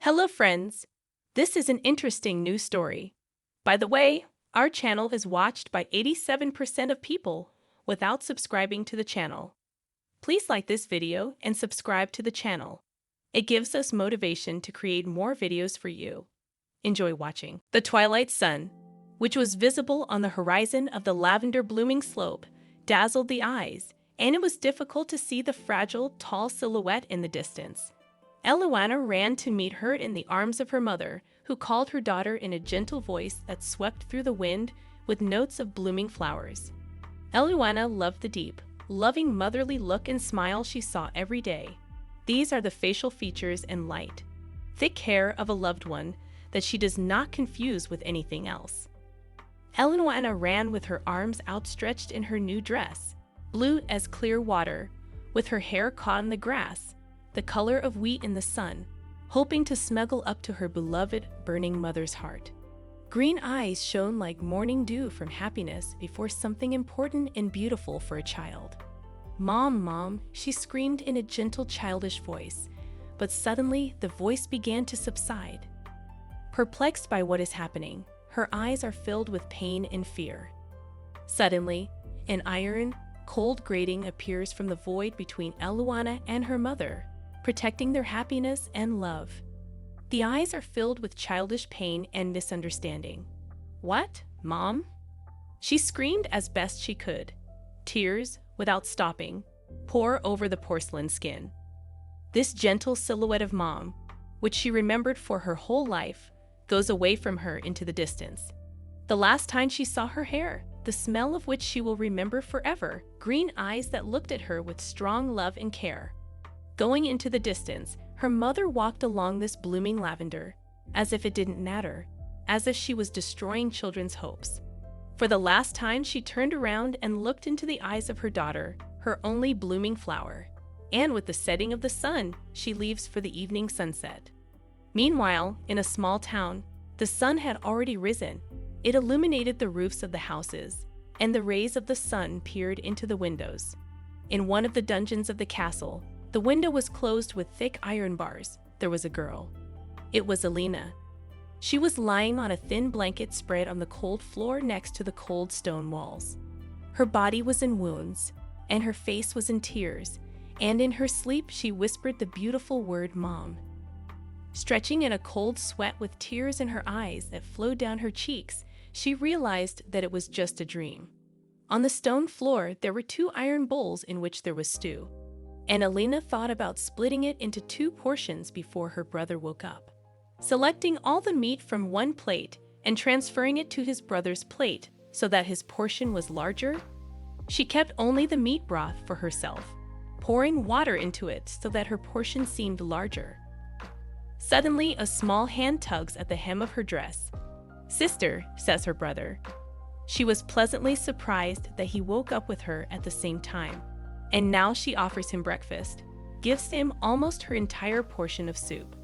Hello, friends. This is an interesting news story. By the way, our channel is watched by 87% of people without subscribing to the channel. Please like this video and subscribe to the channel. It gives us motivation to create more videos for you. Enjoy watching. The twilight sun, which was visible on the horizon of the lavender blooming slope, dazzled the eyes, and it was difficult to see the fragile, tall silhouette in the distance. Eluana ran to meet her in the arms of her mother, who called her daughter in a gentle voice that swept through the wind with notes of blooming flowers. Eluana loved the deep, loving motherly look and smile she saw every day. These are the facial features and light, thick hair of a loved one that she does not confuse with anything else. Eluana ran with her arms outstretched in her new dress, blue as clear water, with her hair caught in the grass, the color of wheat in the sun, hoping to smuggle up to her beloved, burning mother's heart. Green eyes shone like morning dew from happiness before something important and beautiful for a child. "Mom, Mom," she screamed in a gentle, childish voice, but suddenly the voice began to subside. Perplexed by what is happening, her eyes are filled with pain and fear. Suddenly, an iron, cold grating appears from the void between Eluana and her mother, protecting their happiness and love. The eyes are filled with childish pain and misunderstanding. "What, Mom?" She screamed as best she could. Tears, without stopping, pour over the porcelain skin. This gentle silhouette of Mom, which she remembered for her whole life, goes away from her into the distance. The last time she saw her hair, the smell of which she will remember forever, green eyes that looked at her with strong love and care. Going into the distance, her mother walked along this blooming lavender, as if it didn't matter, as if she was destroying children's hopes. For the last time, she turned around and looked into the eyes of her daughter, her only blooming flower. And with the setting of the sun, she leaves for the evening sunset. Meanwhile, in a small town, the sun had already risen. It illuminated the roofs of the houses, and the rays of the sun peered into the windows. In one of the dungeons of the castle, the window was closed with thick iron bars. There was a girl. It was Alina. She was lying on a thin blanket spread on the cold floor next to the cold stone walls. Her body was in wounds, and her face was in tears, and in her sleep she whispered the beautiful word Mom. Stretching in a cold sweat with tears in her eyes that flowed down her cheeks, she realized that it was just a dream. On the stone floor, there were 2 iron bowls in which there was stew, and Alina thought about splitting it into 2 portions before her brother woke up. Selecting all the meat from one plate and transferring it to his brother's plate so that his portion was larger, she kept only the meat broth for herself, pouring water into it so that her portion seemed larger. Suddenly, a small hand tugs at the hem of her dress. "Sister," says her brother. She was pleasantly surprised that he woke up with her at the same time. And now she offers him breakfast, gives him almost her entire portion of soup.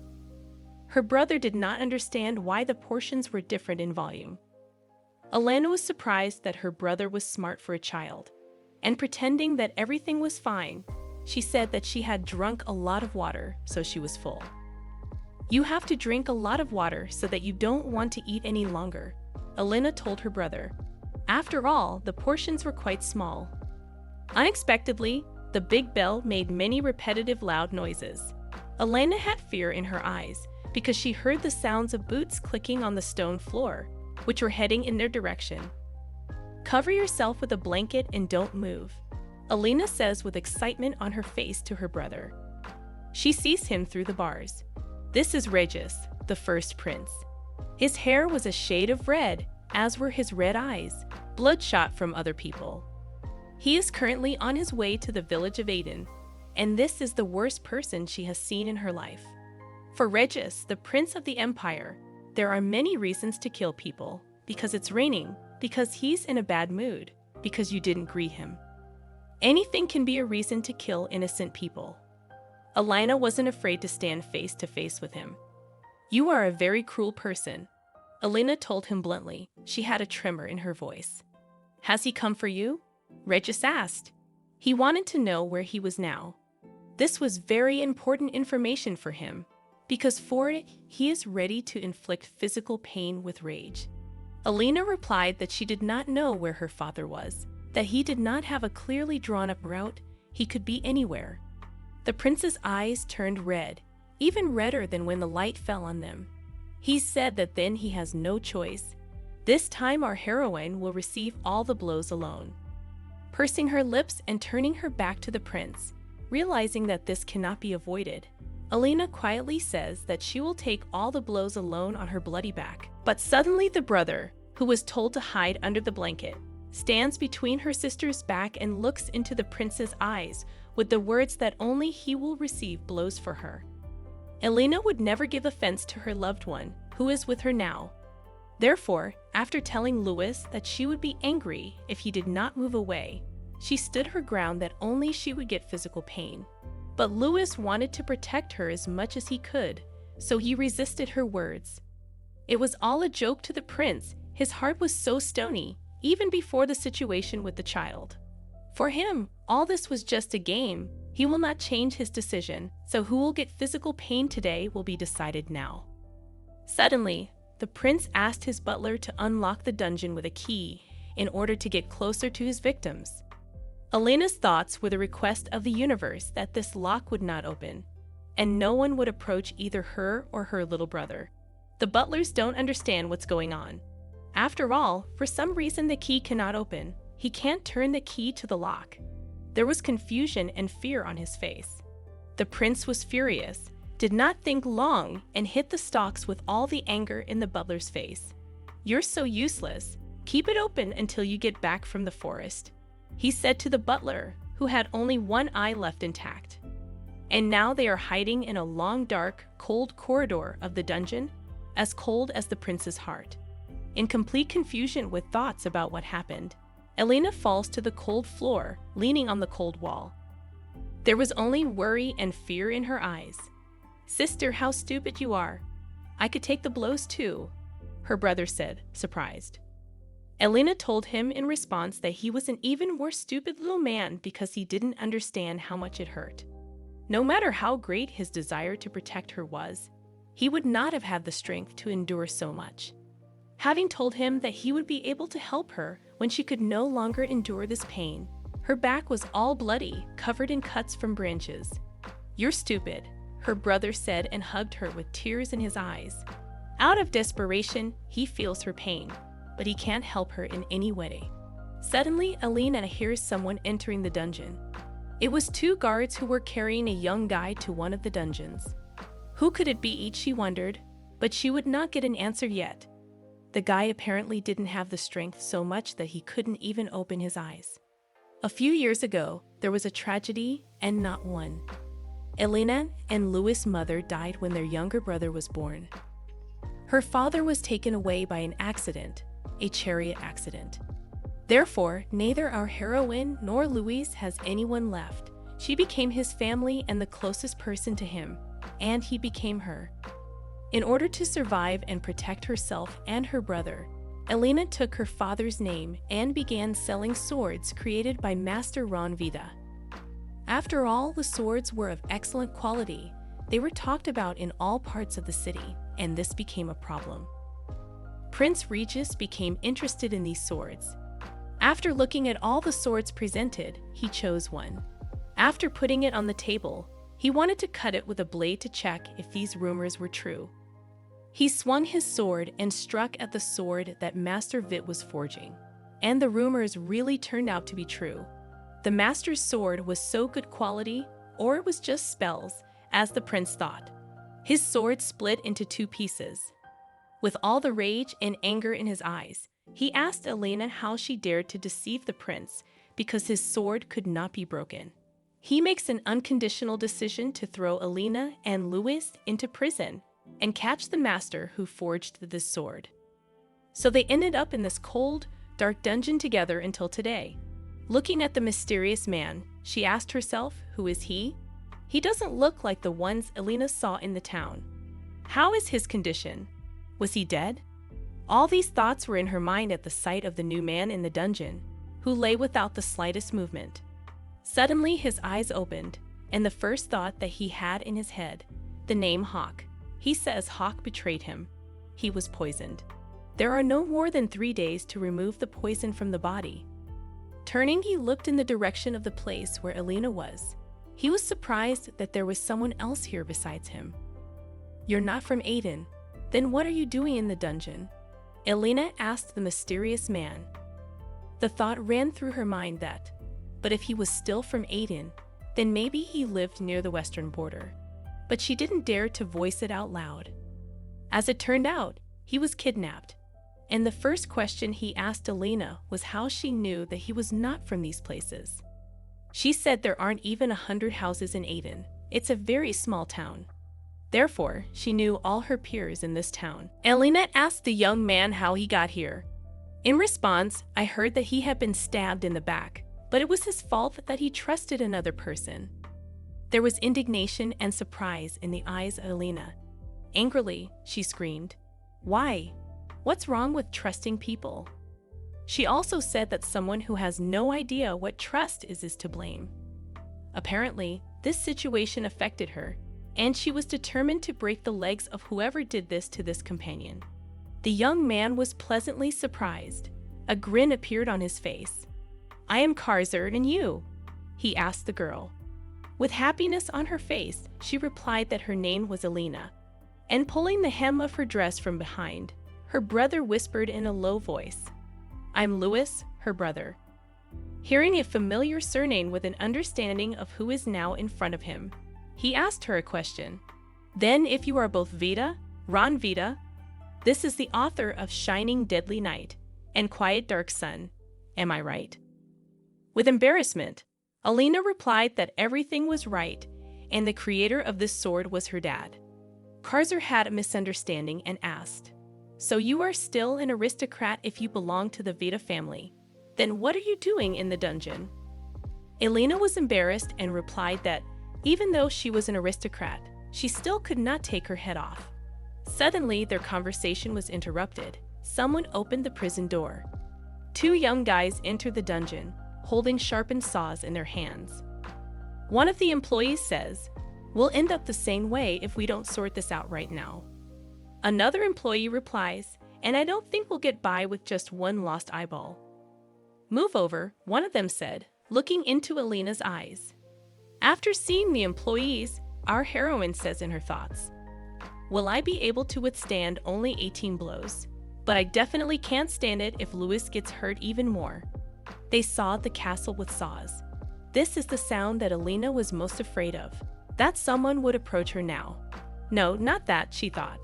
Her brother did not understand why the portions were different in volume. Alana was surprised that her brother was smart for a child, and pretending that everything was fine, she said that she had drunk a lot of water, so she was full. "You have to drink a lot of water so that you don't want to eat any longer," Alina told her brother. After all, the portions were quite small. Unexpectedly, the big bell made many repetitive loud noises. Elena had fear in her eyes because she heard the sounds of boots clicking on the stone floor, which were heading in their direction. "Cover yourself with a blanket and don't move," Alina says with excitement on her face to her brother. She sees him through the bars. This is Regis, the first prince. His hair was a shade of red, as were his red eyes, bloodshot from other people. He is currently on his way to the village of Aden, and this is the worst person she has seen in her life. For Regis, the prince of the empire, there are many reasons to kill people, because it's raining, because he's in a bad mood, because you didn't greet him. Anything can be a reason to kill innocent people. Alina wasn't afraid to stand face to face with him. "You are a very cruel person," Alina told him bluntly. She had a tremor in her voice. "Has he come for you?" Regis asked. He wanted to know where he was now. This was very important information for him. because for it, he is ready to inflict physical pain with rage. Alina replied that she did not know where her father was, that he did not have a clearly drawn-up route, he could be anywhere. The prince's eyes turned red, even redder than when the light fell on them. He said that then he has no choice. This time our heroine will receive all the blows alone. Pursing her lips and turning her back to the prince, realizing that this cannot be avoided, Alina quietly says that she will take all the blows alone on her bloody back. But suddenly the brother, who was told to hide under the blanket, stands between her sister's back and looks into the prince's eyes with the words that only he will receive blows for her. Alina would never give offense to her loved one, who is with her now. Therefore, after telling Louis that she would be angry if he did not move away, she stood her ground that only she would get physical pain. But Louis wanted to protect her as much as he could, so he resisted her words. It was all a joke to the prince. His heart was so stony, even before the situation with the child. For him, all this was just a game. He will not change his decision, so who will get physical pain today will be decided now. Suddenly, the prince asked his butler to unlock the dungeon with a key in order to get closer to his victims. Alina's thoughts were the request of the universe that this lock would not open, and no one would approach either her or her little brother. The butlers don't understand what's going on. After all, for some reason the key cannot open. He can't turn the key to the lock. There was confusion and fear on his face. The prince was furious, did not think long, and hit the stalks with all the anger in the butler's face. "You're so useless. Keep it open until you get back from the forest," he said to the butler, who had only one eye left intact. And now they are hiding in a long, dark, cold corridor of the dungeon, as cold as the prince's heart. In complete confusion with thoughts about what happened, Alina falls to the cold floor, leaning on the cold wall. There was only worry and fear in her eyes. "Sister, how stupid you are. I could take the blows too," her brother said, surprised. Alina told him in response that he was an even more stupid little man because he didn't understand how much it hurt. No matter how great his desire to protect her was, he would not have had the strength to endure so much. Having told him that he would be able to help her when she could no longer endure this pain, her back was all bloody, covered in cuts from branches. "You're stupid," her brother said and hugged her with tears in his eyes. Out of desperation, he feels her pain, but he can't help her in any way. Suddenly, Alina hears someone entering the dungeon. It was two guards who were carrying a young guy to one of the dungeons. Who could it be, she wondered, but she would not get an answer yet. The guy apparently didn't have the strength so much that he couldn't even open his eyes. A few years ago, there was a tragedy, and not one. Alina and Louis' mother died when their younger brother was born. Her father was taken away by an accident, a chariot accident. Therefore, neither our heroine nor Louis has anyone left. She became his family and the closest person to him, and he became her. In order to survive and protect herself and her brother, Alina took her father's name and began selling swords created by Master Ron Vida. After all, the swords were of excellent quality. They were talked about in all parts of the city, and this became a problem. Prince Regis became interested in these swords. After looking at all the swords presented, he chose one. After putting it on the table, he wanted to cut it with a blade to check if these rumors were true. He swung his sword and struck at the sword that Master Vit was forging, and the rumors really turned out to be true. The master's sword was so good quality, or it was just spells, as the prince thought. His sword split into two pieces. With all the rage and anger in his eyes, he asked Alina how she dared to deceive the prince because his sword could not be broken. He makes an unconditional decision to throw Alina and Louis into prison and catch the master who forged this sword. So they ended up in this cold, dark dungeon together until today. Looking at the mysterious man, she asked herself, who is he? He doesn't look like the ones Alina saw in the town. How is his condition? Was he dead? All these thoughts were in her mind at the sight of the new man in the dungeon, who lay without the slightest movement. Suddenly his eyes opened, and the first thought that he had in his head, the name Hawk, He says Hawk betrayed him. He was poisoned. There are no more than 3 days to remove the poison from the body. Turning, he looked in the direction of the place where Elena was. He was surprised that there was someone else here besides him. You're not from Aiden. Then what are you doing in the dungeon? Elena asked the mysterious man. The thought ran through her mind that, but if he was still from Aiden, then maybe he lived near the western border. But she didn't dare to voice it out loud. As it turned out, he was kidnapped. And the first question he asked Elena was how she knew that he was not from these places. She said there aren't even 100 houses in Aiden. It's a very small town. Therefore, she knew all her peers in this town. Elena asked the young man how he got here. In response, I heard that he had been stabbed in the back, but it was his fault that he trusted another person. There was indignation and surprise in the eyes of Elena. Angrily, she screamed, "Why? What's wrong with trusting people?" She also said that someone who has no idea what trust is to blame. Apparently, this situation affected her, and she was determined to break the legs of whoever did this to this companion. The young man was pleasantly surprised. A grin appeared on his face. "I am Karzard, and you?" he asked the girl. With happiness on her face, she replied that her name was Elena. And pulling the hem of her dress from behind, her brother whispered in a low voice, "I'm Louis, her brother." Hearing a familiar surname with an understanding of who is now in front of him, he asked her a question. "Then if you are both Vita, Ron Vita, this is the author of Shining Deadly Night and Quiet Dark Sun, am I right?" With embarrassment, Elena replied that everything was right and the creator of this sword was her dad. Karzard had a misunderstanding and asked, "So you are still an aristocrat if you belong to the Vita family? Then what are you doing in the dungeon?" Elena was embarrassed and replied that even though she was an aristocrat, she still could not take her head off. Suddenly, their conversation was interrupted. Someone opened the prison door. 2 young guys entered the dungeon, holding sharpened saws in their hands. One of the employees says, "We'll end up the same way if we don't sort this out right now." Another employee replies, "And I don't think we'll get by with just one lost eyeball." "Move over," one of them said, looking into Elena's eyes. After seeing the employees, our heroine says in her thoughts, "Will I be able to withstand only 18 blows? But I definitely can't stand it if Louis gets hurt even more." They sawed the castle with saws. This is the sound that Elena was most afraid of, that someone would approach her now. No, not that, she thought.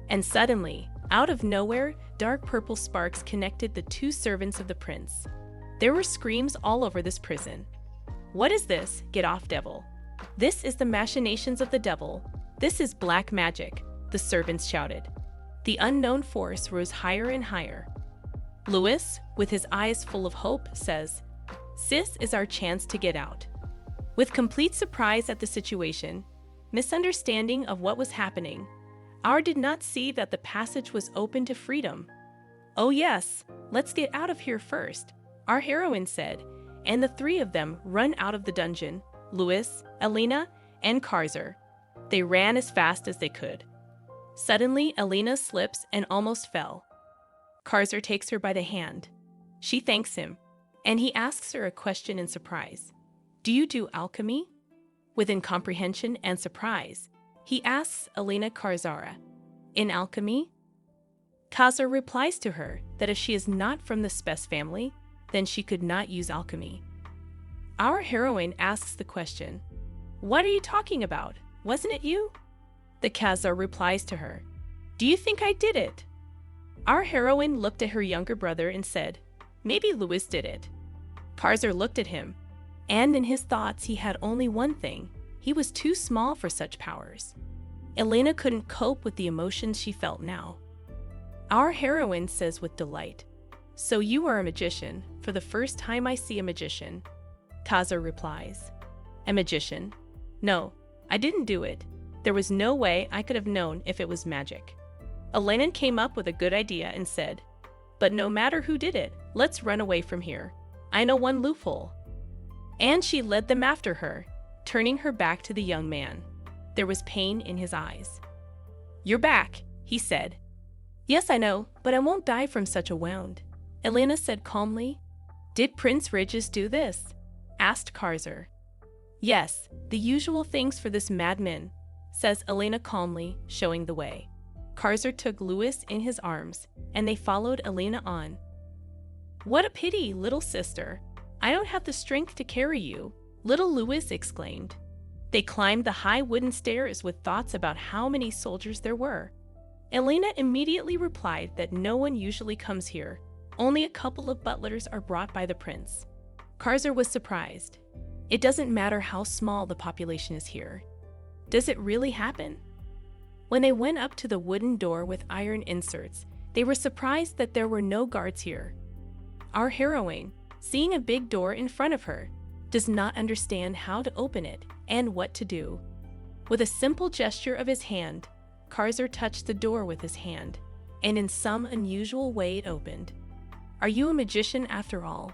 And suddenly, out of nowhere, dark purple sparks connected the 2 servants of the prince. There were screams all over this prison. "What is this? Get off, devil. This is the machinations of the devil. This is black magic," the servants shouted. The unknown force rose higher and higher. Louis, with his eyes full of hope, says, "This is our chance to get out." With complete surprise at the situation, misunderstanding of what was happening, our did not see that the passage was open to freedom. "Oh yes, let's get out of here first," our heroine said, and the 3 of them run out of the dungeon, Louis, Elena, and Karzard. They ran as fast as they could. Suddenly, Elena slips and almost fell. Karzard takes her by the hand. She thanks him, and he asks her a question in surprise. "Do you do alchemy?" With incomprehension and surprise, he asks Elena Karzara, "In alchemy?" Karzard replies to her that if she is not from the Spes family, then she could not use alchemy. Our heroine asks the question, "What are you talking about? Wasn't it you?" The Karzard replies to her, "Do you think I did it?" Our heroine looked at her younger brother and said, "Maybe Louis did it." Karzard looked at him, and in his thoughts he had only one thing: he was too small for such powers. Elena couldn't cope with the emotions she felt now. Our heroine says with delight, "So you are a magician. For the first time I see a magician." Karzard replies, "A magician? No, I didn't do it. There was no way I could have known if it was magic." Elena came up with a good idea and said, "But no matter who did it, let's run away from here. I know one loophole." And she led them after her, turning her back to the young man. There was pain in his eyes. "You're back," he said. "Yes, I know, but I won't die from such a wound," Elena said calmly. "Did Prince Regis do this?" asked Karzer. "Yes, the usual things for this madman," says Elena calmly, showing the way. Karzer took Louis in his arms, and they followed Elena on. "What a pity, little sister. I don't have the strength to carry you," little Louis exclaimed. They climbed the high wooden stairs with thoughts about how many soldiers there were. Elena immediately replied that no one usually comes here. Only a couple of butlers are brought by the prince. Karzer was surprised. It doesn't matter how small the population is here. Does it really happen? When they went up to the wooden door with iron inserts, they were surprised that there were no guards here. Our heroine, seeing a big door in front of her, does not understand how to open it and what to do. With a simple gesture of his hand, Karzer touched the door with his hand, and in some unusual way it opened. "Are you a magician after all?"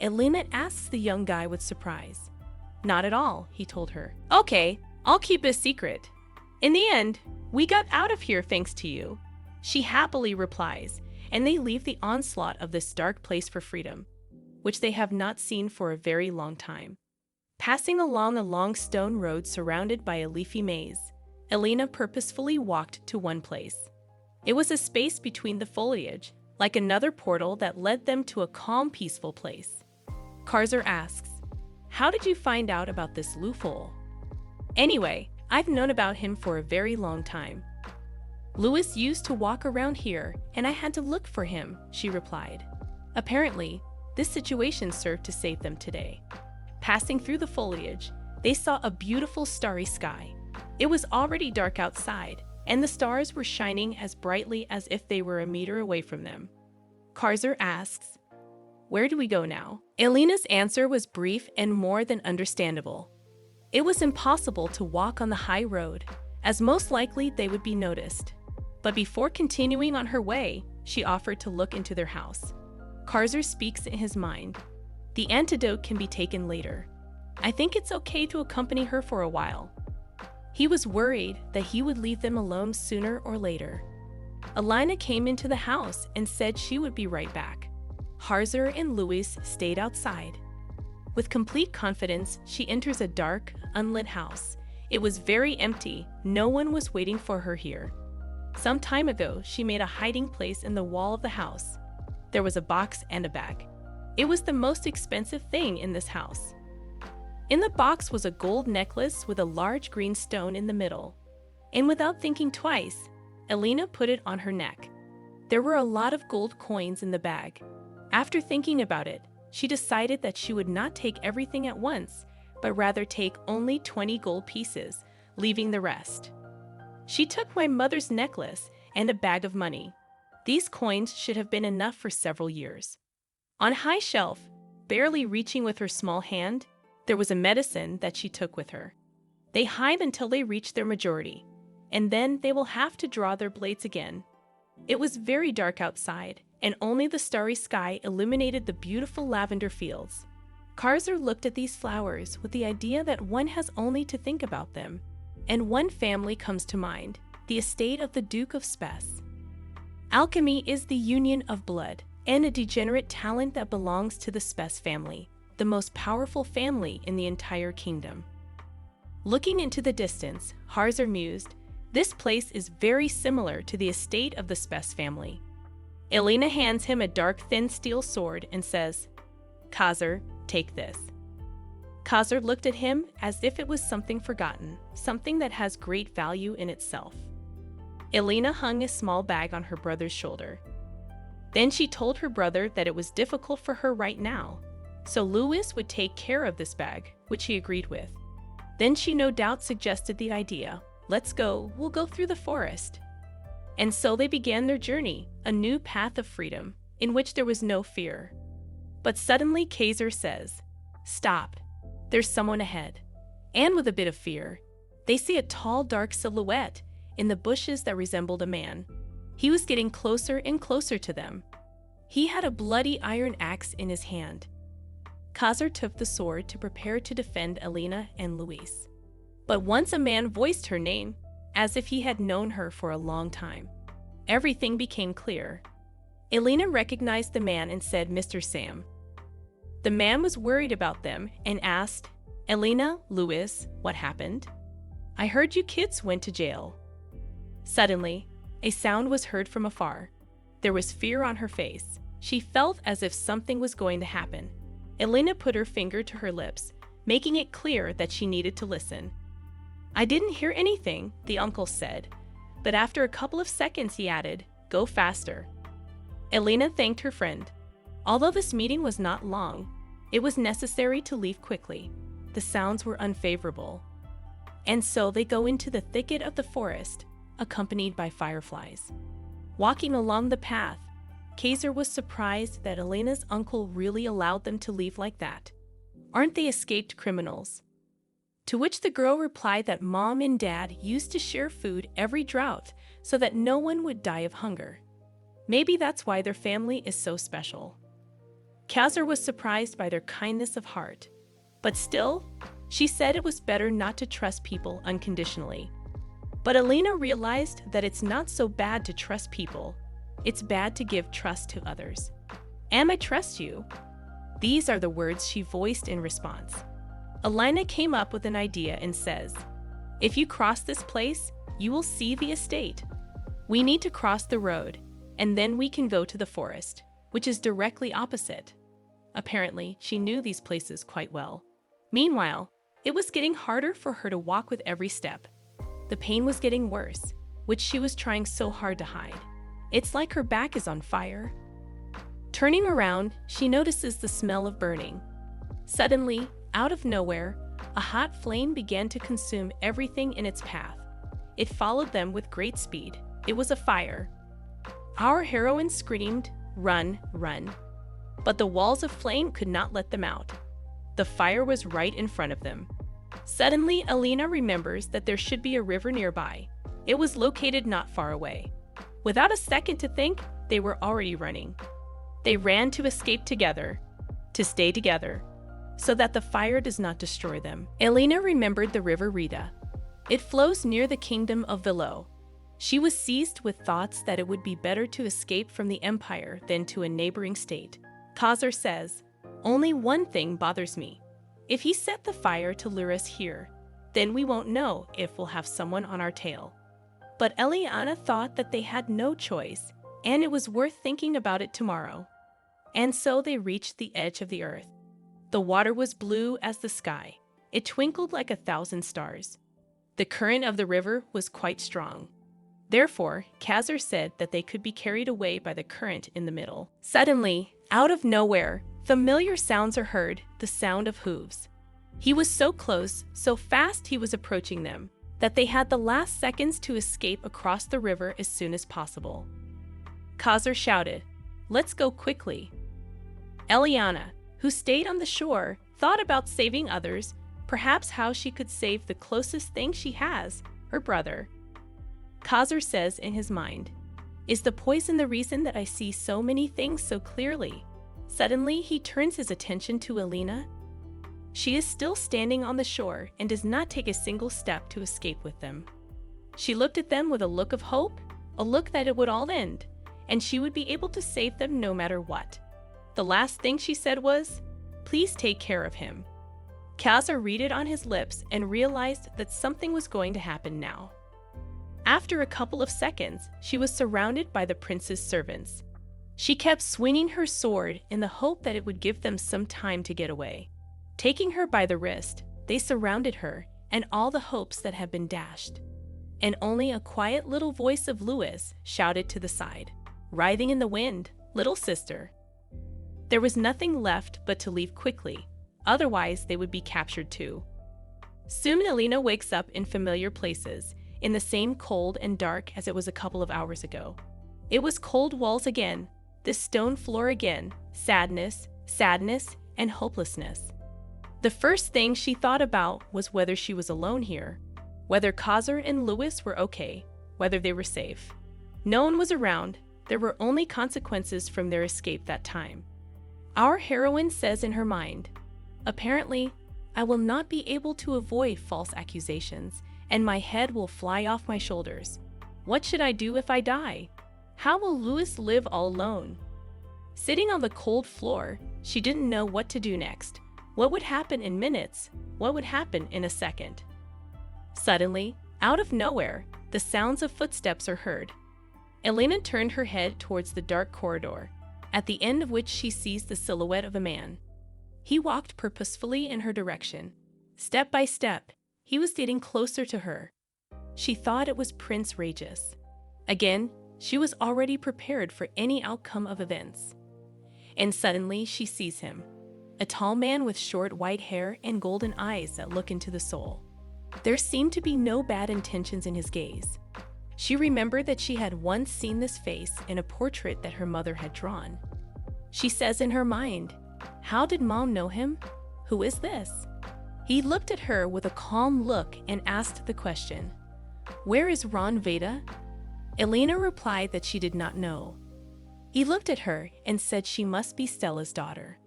Elena asks the young guy with surprise. "Not at all," he told her. "Okay, I'll keep it a secret. In the end, we got out of here thanks to you," she happily replies, and they leave the onslaught of this dark place for freedom, which they have not seen for a very long time. Passing along a long stone road surrounded by a leafy maze, Elena purposefully walked to one place. It was a space between the foliage, like another portal that led them to a calm, peaceful place. Karzer asks, "How did you find out about this loophole?" "Anyway, I've known about him for a very long time. Louis used to walk around here, and I had to look for him," she replied. Apparently, this situation served to save them today. Passing through the foliage, they saw a beautiful starry sky. It was already dark outside, and the stars were shining as brightly as if they were a meter away from them. Karzer asks, "Where do we go now?" Elena's answer was brief and more than understandable. It was impossible to walk on the high road, as most likely they would be noticed. But before continuing on her way, she offered to look into their house. Karzer speaks in his mind. "The antidote can be taken later. I think it's okay to accompany her for a while." He was worried that he would leave them alone sooner or later. Elena came into the house and said she would be right back. Karzer and Louis stayed outside. With complete confidence, she enters a dark, unlit house. It was very empty. No one was waiting for her here. Some time ago, she made a hiding place in the wall of the house. There was a box and a bag. It was the most expensive thing in this house. In the box was a gold necklace with a large green stone in the middle. And without thinking twice, Elena put it on her neck. There were a lot of gold coins in the bag. After thinking about it, she decided that she would not take everything at once, but rather take only 20 gold pieces, leaving the rest. "She took my mother's necklace and a bag of money. These coins should have been enough for several years." On a high shelf, barely reaching with her small hand, there was a medicine that she took with her. They hide until they reach their majority, and then they will have to draw their blades again. It was very dark outside, and only the starry sky illuminated the beautiful lavender fields. Karzer looked at these flowers with the idea that one has only to think about them, and one family comes to mind, the estate of the Duke of Spes. Alchemy is the union of blood and a degenerate talent that belongs to the Spes family, the most powerful family in the entire kingdom. Looking into the distance, Karzer mused, "This place is very similar to the estate of the Spes family." Elena hands him a dark, thin steel sword and says, "Karzer, take this." Karzer looked at him as if it was something forgotten, something that has great value in itself. Elena hung a small bag on her brother's shoulder. Then she told her brother that it was difficult for her right now, so Louis would take care of this bag, which he agreed with. Then she no doubt suggested the idea, "Let's go, we'll go through the forest." And so they began their journey, a new path of freedom, in which there was no fear. But suddenly Karzer says, "Stop, there's someone ahead." And with a bit of fear, they see a tall, dark silhouette in the bushes that resembled a man. He was getting closer and closer to them. He had a bloody iron axe in his hand. Karzer took the sword to prepare to defend Elena and Louis. But once a man voiced her name, as if he had known her for a long time. Everything became clear. Elena recognized the man and said, "Mr. Sam." The man was worried about them and asked, "Elena, Louis, what happened? I heard you kids went to jail." Suddenly, a sound was heard from afar. There was fear on her face. She felt as if something was going to happen. Elena put her finger to her lips, making it clear that she needed to listen. "I didn't hear anything," the uncle said, but after a couple of seconds he added, "Go faster." Elena thanked her friend. Although this meeting was not long, it was necessary to leave quickly. The sounds were unfavorable. And so they go into the thicket of the forest, accompanied by fireflies. Walking along the path, Kaiser was surprised that Elena's uncle really allowed them to leave like that. "Aren't they escaped criminals?" To which the girl replied that Mom and Dad used to share food every drought so that no one would die of hunger. Maybe that's why their family is so special. Kaiser was surprised by their kindness of heart. But still, she said it was better not to trust people unconditionally. But Elena realized that it's not so bad to trust people. It's bad to give trust to others. "And I trust you." These are the words she voiced in response. Elena came up with an idea and says, "If you cross this place, you will see the estate. We need to cross the road, and then we can go to the forest, which is directly opposite." Apparently, she knew these places quite well. Meanwhile, it was getting harder for her to walk with every step. The pain was getting worse, which she was trying so hard to hide. It's like her back is on fire. Turning around, she notices the smell of burning. Suddenly, out of nowhere, a hot flame began to consume everything in its path. It followed them with great speed. It was a fire. Our heroine screamed, "Run, run!" But the walls of flame could not let them out. The fire was right in front of them. Suddenly, Elena remembers that there should be a river nearby. It was located not far away. Without a second to think, they were already running. They ran to escape together, to stay together, so that the fire does not destroy them. Elena remembered the river Rita. It flows near the kingdom of Velo. She was seized with thoughts that it would be better to escape from the empire than to a neighboring state. Kaiser says, "Only one thing bothers me. If he set the fire to lure us here, then we won't know if we'll have someone on our tail." But Eliana thought that they had no choice, and it was worth thinking about it tomorrow. And so they reached the edge of the earth. The water was blue as the sky. It twinkled like 1,000 stars. The current of the river was quite strong. Therefore, Kaiser said that they could be carried away by the current in the middle. Suddenly, out of nowhere, familiar sounds are heard, the sound of hooves. He was so close, so fast he was approaching them, that they had the last seconds to escape across the river as soon as possible. Kaiser shouted, "Let's go quickly." Eliana, who stayed on the shore, thought about saving others, perhaps how she could save the closest thing she has, her brother. Kaiser says in his mind, "Is the poison the reason that I see so many things so clearly?" Suddenly, he turns his attention to Elena. She is still standing on the shore and does not take a single step to escape with them. She looked at them with a look of hope, a look that it would all end, and she would be able to save them no matter what. The last thing she said was, "Please take care of him." Kaiser read it on his lips and realized that something was going to happen now. After a couple of seconds, she was surrounded by the prince's servants. She kept swinging her sword in the hope that it would give them some time to get away. Taking her by the wrist, they surrounded her and all the hopes that had been dashed. And only a quiet little voice of Louis shouted to the side, "Writhing in the wind, little sister." There was nothing left but to leave quickly, otherwise they would be captured too. Soon Elena wakes up in familiar places, in the same cold and dark as it was a couple of hours ago. It was cold walls again, this stone floor again, sadness, and hopelessness. The first thing she thought about was whether she was alone here, whether Kaiser and Louis were okay, whether they were safe. No one was around. There were only consequences from their escape that time. Our heroine says in her mind, "Apparently, I will not be able to avoid false accusations, and my head will fly off my shoulders. What should I do if I die? How will Louis live all alone? Sitting on the cold floor, she didn't know what to do next. What would happen in minutes? What would happen in a second? Suddenly, out of nowhere, the sounds of footsteps are heard. Elena turned her head towards the dark corridor, at the end of which she sees the silhouette of a man. He walked purposefully in her direction. Step by step, he was getting closer to her. She thought it was Prince Regis. Again, she was already prepared for any outcome of events. And suddenly she sees him, a tall man with short white hair and golden eyes that look into the soul. There seemed to be no bad intentions in his gaze. She remembered that she had once seen this face in a portrait that her mother had drawn. She says in her mind, "How did Mom know him? Who is this?" He looked at her with a calm look and asked the question, "Where is Ron Veda?" Elena replied that she did not know. He looked at her and said she must be Stella's daughter.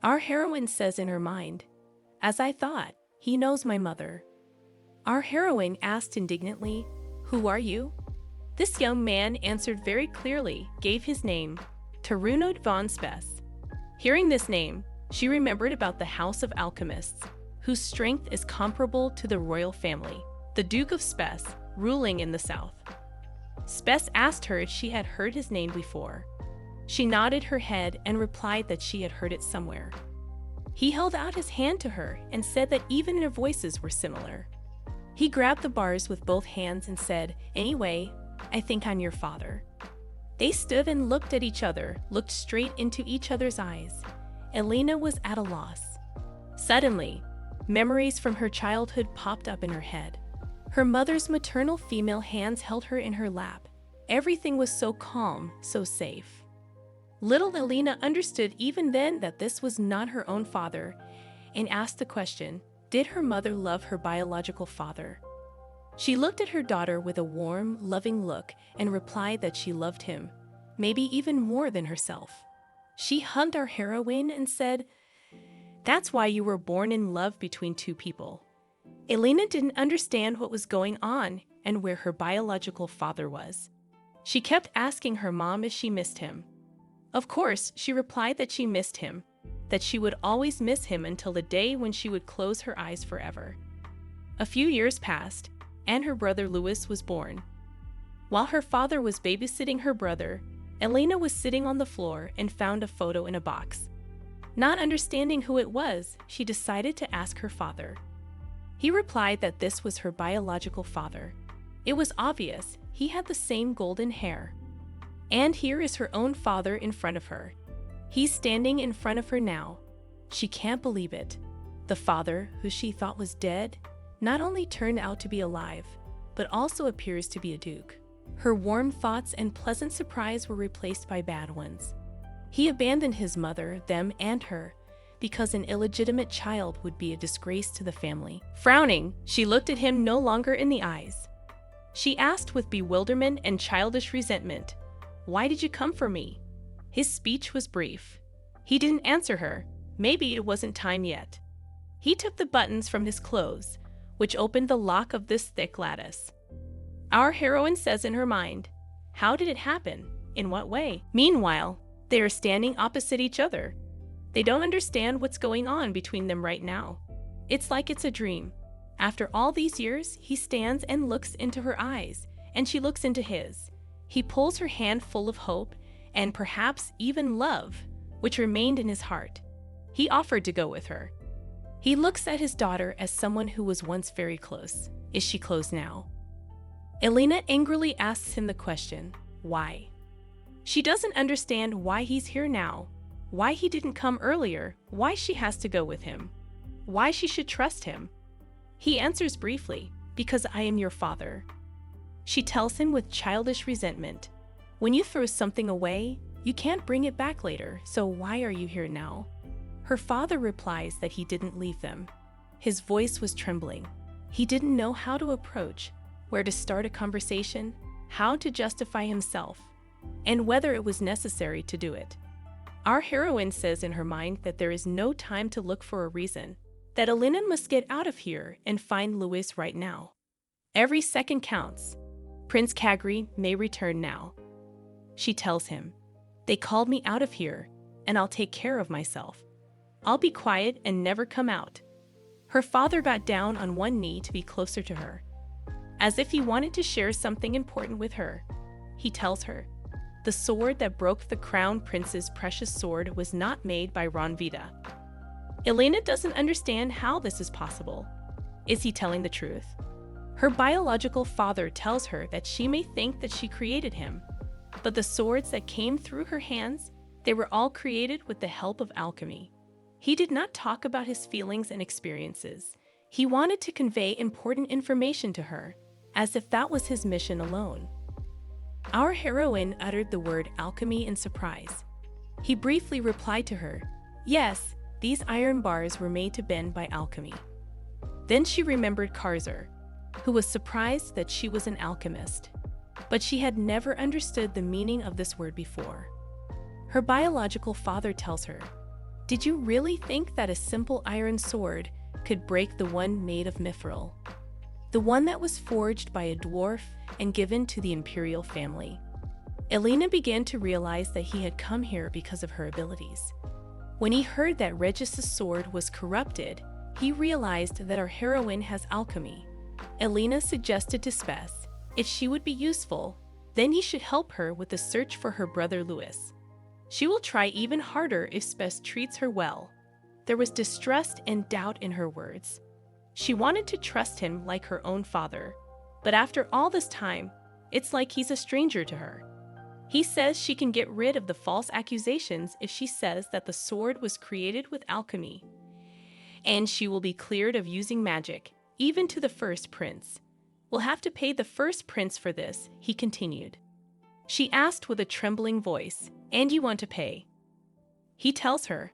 Our heroine says in her mind, "As I thought, he knows my mother." Our heroine asked indignantly, "Who are you?" This young man answered very clearly, gave his name, Tarunod von Spes. Hearing this name, she remembered about the House of Alchemists, whose strength is comparable to the royal family, the Duke of Spes, ruling in the south. Spes asked her if she had heard his name before. She nodded her head and replied that she had heard it somewhere. He held out his hand to her and said that even their voices were similar. He grabbed the bars with both hands and said, "Anyway, I think I'm your father." They stood and looked at each other, looked straight into each other's eyes. Elena was at a loss. Suddenly, memories from her childhood popped up in her head. Her mother's maternal female hands held her in her lap. Everything was so calm, so safe. Little Elena understood even then that this was not her own father, and asked the question, did her mother love her biological father? She looked at her daughter with a warm, loving look and replied that she loved him, maybe even more than herself. She hugged our heroine and said, "That's why you were born in love between two people." Elena didn't understand what was going on and where her biological father was. She kept asking her mom if she missed him. Of course, she replied that she missed him, that she would always miss him until the day when she would close her eyes forever. A few years passed, and her brother Louis was born. While her father was babysitting her brother, Elena was sitting on the floor and found a photo in a box. Not understanding who it was, she decided to ask her father. He replied that this was her biological father. It was obvious, he had the same golden hair. And here is her own father in front of her. He's standing in front of her now. She can't believe it. The father, who she thought was dead, not only turned out to be alive, but also appears to be a duke. Her warm thoughts and pleasant surprise were replaced by bad ones. He abandoned his mother, them, and her, because an illegitimate child would be a disgrace to the family. Frowning, she looked at him no longer in the eyes. She asked with bewilderment and childish resentment, "Why did you come for me?" His speech was brief. He didn't answer her. Maybe it wasn't time yet. He took the buttons from his clothes, which opened the lock of this thick lattice. Our heroine says in her mind, how did it happen? In what way? Meanwhile, they are standing opposite each other. They don't understand what's going on between them right now. It's like it's a dream. After all these years, he stands and looks into her eyes, and she looks into his. He pulls her hand full of hope, and perhaps even love, which remained in his heart. He offered to go with her. He looks at his daughter as someone who was once very close. Is she close now? Elena angrily asks him the question, why? She doesn't understand why he's here now, why he didn't come earlier, why she has to go with him, why she should trust him. He answers briefly, because I am your father. She tells him with childish resentment, when you throw something away, you can't bring it back later, so why are you here now? Her father replies that he didn't leave them. His voice was trembling. He didn't know how to approach, where to start a conversation, how to justify himself, and whether it was necessary to do it. Our heroine says in her mind that there is no time to look for a reason, that Elena must get out of here and find Louis right now. Every second counts. Prince Kagri may return now. She tells him, "They called me out of here, and I'll take care of myself. I'll be quiet and never come out." Her father got down on one knee to be closer to her, as if he wanted to share something important with her. He tells her, the sword that broke the crown prince's precious sword was not made by Ranvida. Elena doesn't understand how this is possible. Is he telling the truth? Her biological father tells her that she may think that she created him, but the swords that came through her hands, they were all created with the help of alchemy. He did not talk about his feelings and experiences. He wanted to convey important information to her, as if that was his mission alone. Our heroine uttered the word alchemy in surprise. He briefly replied to her, "Yes, these iron bars were made to bend by alchemy." Then she remembered Karzar, who was surprised that she was an alchemist, but she had never understood the meaning of this word before. Her biological father tells her, "Did you really think that a simple iron sword could break the one made of mithril? The one that was forged by a dwarf and given to the imperial family?" Elena began to realize that he had come here because of her abilities. When he heard that Regis's sword was corrupted, he realized that our heroine has alchemy. Elena suggested to Spes, if she would be useful, then he should help her with the search for her brother Louis. She will try even harder if Spes treats her well. There was distrust and doubt in her words. She wanted to trust him like her own father, but after all this time, it's like he's a stranger to her. He says she can get rid of the false accusations if she says that the sword was created with alchemy, and she will be cleared of using magic, even to the first prince. "We'll have to pay the first prince for this," he continued. She asked with a trembling voice, "And you want to pay?" He tells her,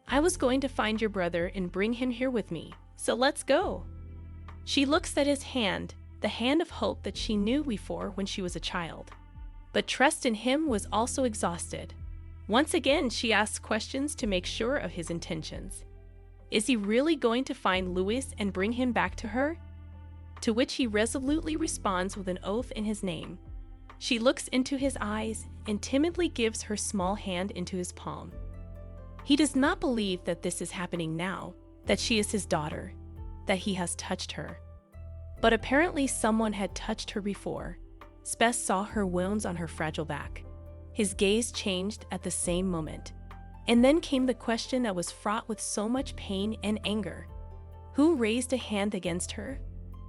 "I was going to find your brother and bring him here with me, so let's go." She looks at his hand, the hand of hope that she knew before when she was a child. But trust in him was also exhausted. Once again, she asks questions to make sure of his intentions. Is he really going to find Louis and bring him back to her? To which he resolutely responds with an oath in his name. She looks into his eyes and timidly gives her small hand into his palm. He does not believe that this is happening now, that she is his daughter, that he has touched her. But apparently someone had touched her before. Spes saw her wounds on her fragile back. His gaze changed at the same moment. And then came the question that was fraught with so much pain and anger. Who raised a hand against her?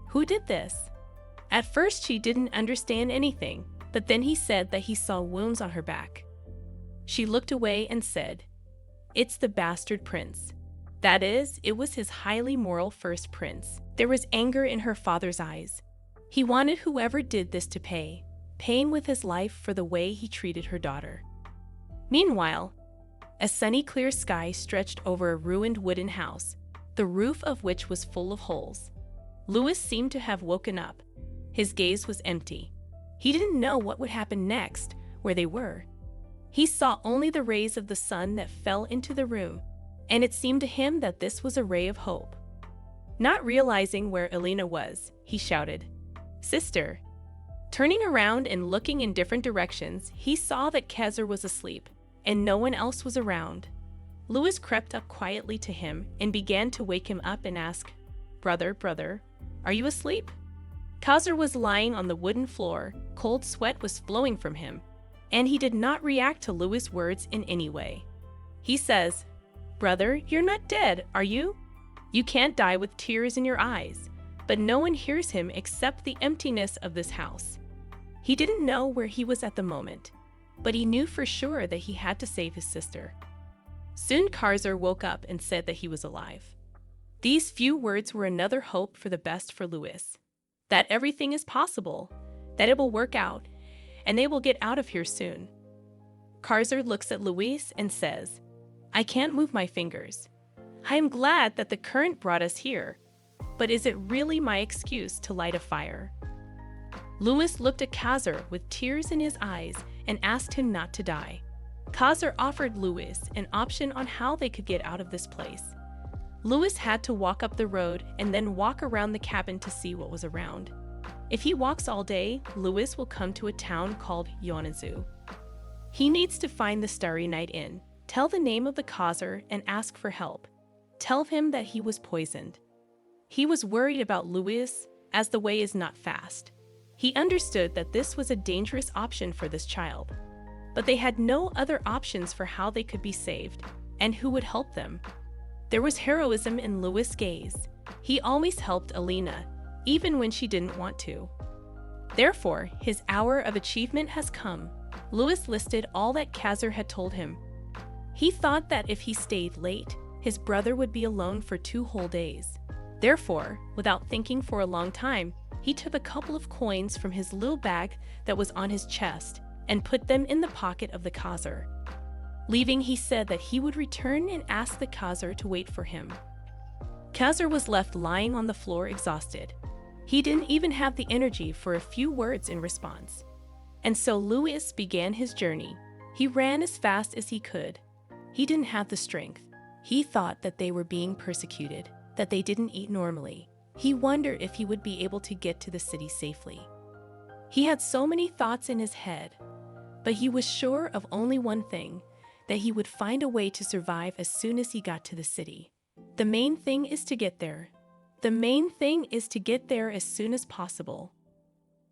Who did this? At first she didn't understand anything, but then he said that he saw wounds on her back. She looked away and said, "It's the bastard prince." That is, it was his highly moral first prince. There was anger in her father's eyes. He wanted whoever did this to pay, paying with his life for the way he treated her daughter. Meanwhile, a sunny clear sky stretched over a ruined wooden house, the roof of which was full of holes. Louis seemed to have woken up. His gaze was empty. He didn't know what would happen next, where they were. He saw only the rays of the sun that fell into the room, and it seemed to him that this was a ray of hope. Not realizing where Elena was, he shouted, "Sister." Turning around and looking in different directions, he saw that Karzar was asleep, and no one else was around. Louis crept up quietly to him and began to wake him up and ask, Brother, are you asleep?" Karzar was lying on the wooden floor, cold sweat was flowing from him, and he did not react to Louis' words in any way. He says, "Brother, you're not dead, are you? You can't die with tears in your eyes." But no one hears him except the emptiness of this house. He didn't know where he was at the moment, but he knew for sure that he had to save his sister. Soon Karzar woke up and said that he was alive. These few words were another hope for the best for Louis. That everything is possible, that it will work out, and they will get out of here soon. Karzar looks at Louis and says, "I can't move my fingers. I am glad that the current brought us here. But is it really my excuse to light a fire?" Louis looked at Karzar with tears in his eyes and asked him not to die. Karzar offered Louis an option on how they could get out of this place. Louis had to walk up the road and then walk around the cabin to see what was around. If he walks all day, Louis will come to a town called Yonazu. He needs to find the Starry Night Inn, tell the name of the causer, and ask for help. Tell him that he was poisoned. He was worried about Louis, as the way is not fast. He understood that this was a dangerous option for this child. But they had no other options for how they could be saved, and who would help them. There was heroism in Louis' gaze. He always helped Alina, even when she didn't want to. Therefore, his hour of achievement has come. Louis listed all that Khazar had told him. He thought that if he stayed late, his brother would be alone for 2 whole days. Therefore, without thinking for a long time, he took a couple of coins from his little bag that was on his chest and put them in the pocket of the Khazar. Leaving, he said that he would return and ask the Khazar to wait for him. Khazar was left lying on the floor exhausted. He didn't even have the energy for a few words in response. And so Louis began his journey. He ran as fast as he could. He didn't have the strength. He thought that they were being persecuted, that they didn't eat normally. He wondered if he would be able to get to the city safely. He had so many thoughts in his head, but he was sure of only one thing, that he would find a way to survive as soon as he got to the city. The main thing is to get there. The main thing is to get there as soon as possible.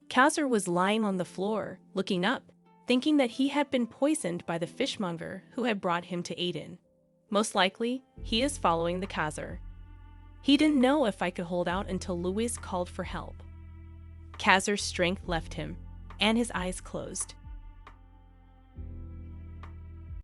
Khazar was lying on the floor, looking up, thinking that he had been poisoned by the fishmonger who had brought him to Aden. Most likely, he is following the Khazar. He didn't know if I could hold out until Louis called for help. Khazar's strength left him, and his eyes closed.